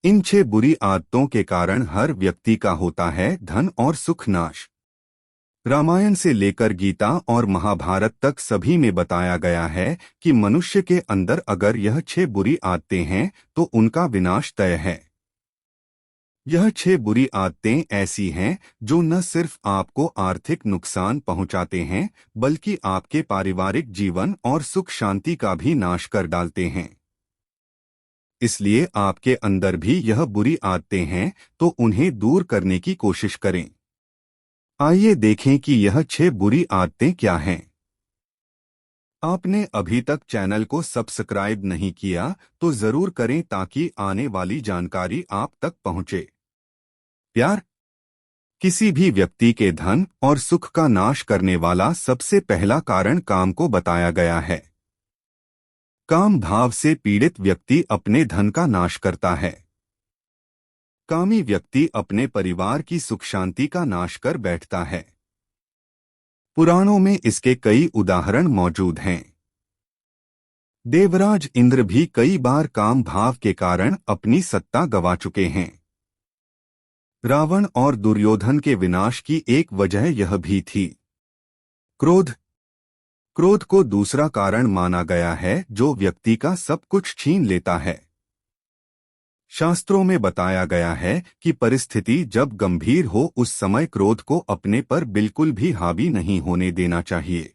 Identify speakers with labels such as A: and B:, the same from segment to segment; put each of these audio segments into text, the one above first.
A: इन 6 बुरी आदतों के कारण हर व्यक्ति का होता है धन और सुख नाश। रामायण से लेकर गीता और महाभारत तक सभी में बताया गया है कि मनुष्य के अंदर अगर यह 6 बुरी आदतें हैं तो उनका विनाश तय है। यह 6 बुरी आदतें ऐसी हैं जो न सिर्फ आपको आर्थिक नुकसान पहुंचाते हैं बल्कि आपके पारिवारिक जीवन और सुख शांति का भी नाश कर डालते हैं। इसलिए आपके अंदर भी यह बुरी आदतें हैं तो उन्हें दूर करने की कोशिश करें। आइए देखें कि यह 6 बुरी आदतें क्या हैं। आपने अभी तक चैनल को सब्सक्राइब नहीं किया तो जरूर करें ताकि आने वाली जानकारी आप तक पहुंचे। प्यार। किसी भी व्यक्ति के धन और सुख का नाश करने वाला सबसे पहला कारण काम को बताया गया है। काम भाव से पीड़ित व्यक्ति अपने धन का नाश करता है। कामी व्यक्ति अपने परिवार की सुख शांति का नाश कर बैठता है। पुराणों में इसके कई उदाहरण मौजूद हैं। देवराज इंद्र भी कई बार काम भाव के कारण अपनी सत्ता गंवा चुके हैं। रावण और दुर्योधन के विनाश की एक वजह यह भी थी। क्रोध। क्रोध को दूसरा कारण माना गया है जो व्यक्ति का सब कुछ छीन लेता है। शास्त्रों में बताया गया है कि परिस्थिति जब गंभीर हो उस समय क्रोध को अपने पर बिल्कुल भी हावी नहीं होने देना चाहिए।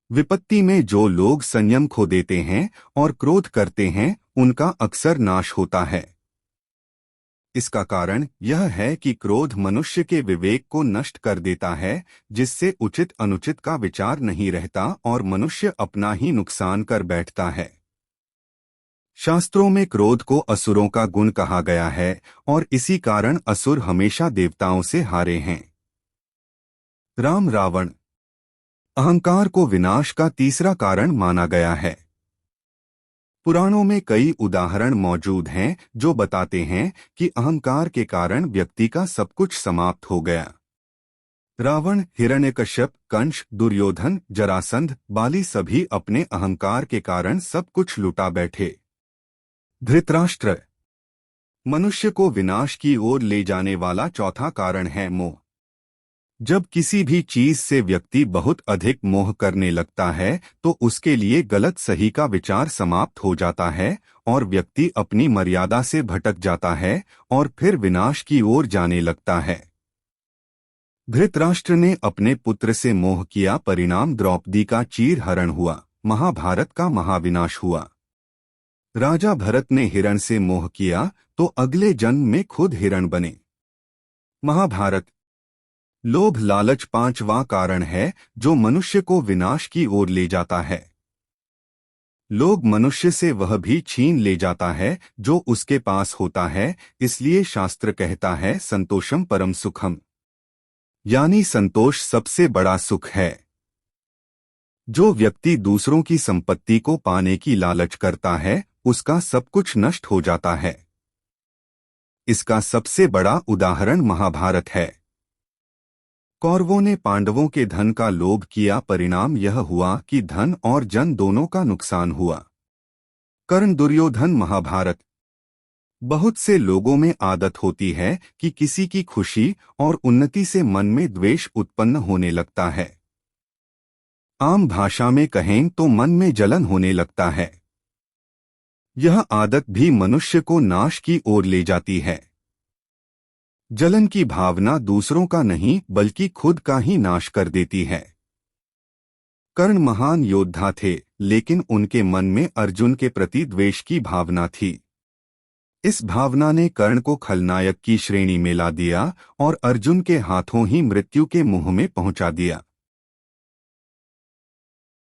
A: विपत्ति में जो लोग संयम खो देते हैं और क्रोध करते हैं उनका अक्सर नाश होता है। इसका कारण यह है कि क्रोध मनुष्य के विवेक को नष्ट कर देता है, जिससे उचित अनुचित का विचार नहीं रहता और मनुष्य अपना ही नुकसान कर बैठता है। शास्त्रों में क्रोध को असुरों का गुण कहा गया है और इसी कारण असुर हमेशा देवताओं से हारे हैं। राम रावण। अहंकार को विनाश का तीसरा कारण माना गया है। पुराणों में कई उदाहरण मौजूद हैं जो बताते हैं कि अहंकार के कारण व्यक्ति का सब कुछ समाप्त हो गया। रावण, हिरण्यकश्यप, कंस, दुर्योधन, जरासंध, बाली सभी अपने अहंकार के कारण सब कुछ लुटा बैठे। धृतराष्ट्र। मनुष्य को विनाश की ओर ले जाने वाला चौथा कारण है मोह। जब किसी भी चीज से व्यक्ति बहुत अधिक मोह करने लगता है तो उसके लिए गलत सही का विचार समाप्त हो जाता है और व्यक्ति अपनी मर्यादा से भटक जाता है और फिर विनाश की ओर जाने लगता है। धृतराष्ट्र ने अपने पुत्र से मोह किया, परिणाम द्रौपदी का चीरहरण हुआ, महाभारत का महाविनाश हुआ। राजा भरत ने हिरण से मोह किया तो अगले जन्म में खुद हिरण बने। महाभारत। लोभ लालच पांचवां कारण है जो मनुष्य को विनाश की ओर ले जाता है। लोभ मनुष्य से वह भी छीन ले जाता है जो उसके पास होता है, इसलिए शास्त्र कहता है संतोषम परम सुखम, यानी संतोष सबसे बड़ा सुख है। जो व्यक्ति दूसरों की संपत्ति को पाने की लालच करता है उसका सब कुछ नष्ट हो जाता है। इसका सबसे बड़ा उदाहरण महाभारत है। कौरवों ने पांडवों के धन का लोभ किया, परिणाम यह हुआ कि धन और जन दोनों का नुकसान हुआ। कर्ण, दुर्योधन, महाभारत। बहुत से लोगों में आदत होती है कि किसी की खुशी और उन्नति से मन में द्वेष उत्पन्न होने लगता है। आम भाषा में कहें तो मन में जलन होने लगता है। यह आदत भी मनुष्य को नाश की ओर ले जाती है। जलन की भावना दूसरों का नहीं बल्कि खुद का ही नाश कर देती है। कर्ण महान योद्धा थे, लेकिन उनके मन में अर्जुन के प्रति द्वेष की भावना थी। इस भावना ने कर्ण को खलनायक की श्रेणी में ला दिया और अर्जुन के हाथों ही मृत्यु के मुंह में पहुंचा दिया।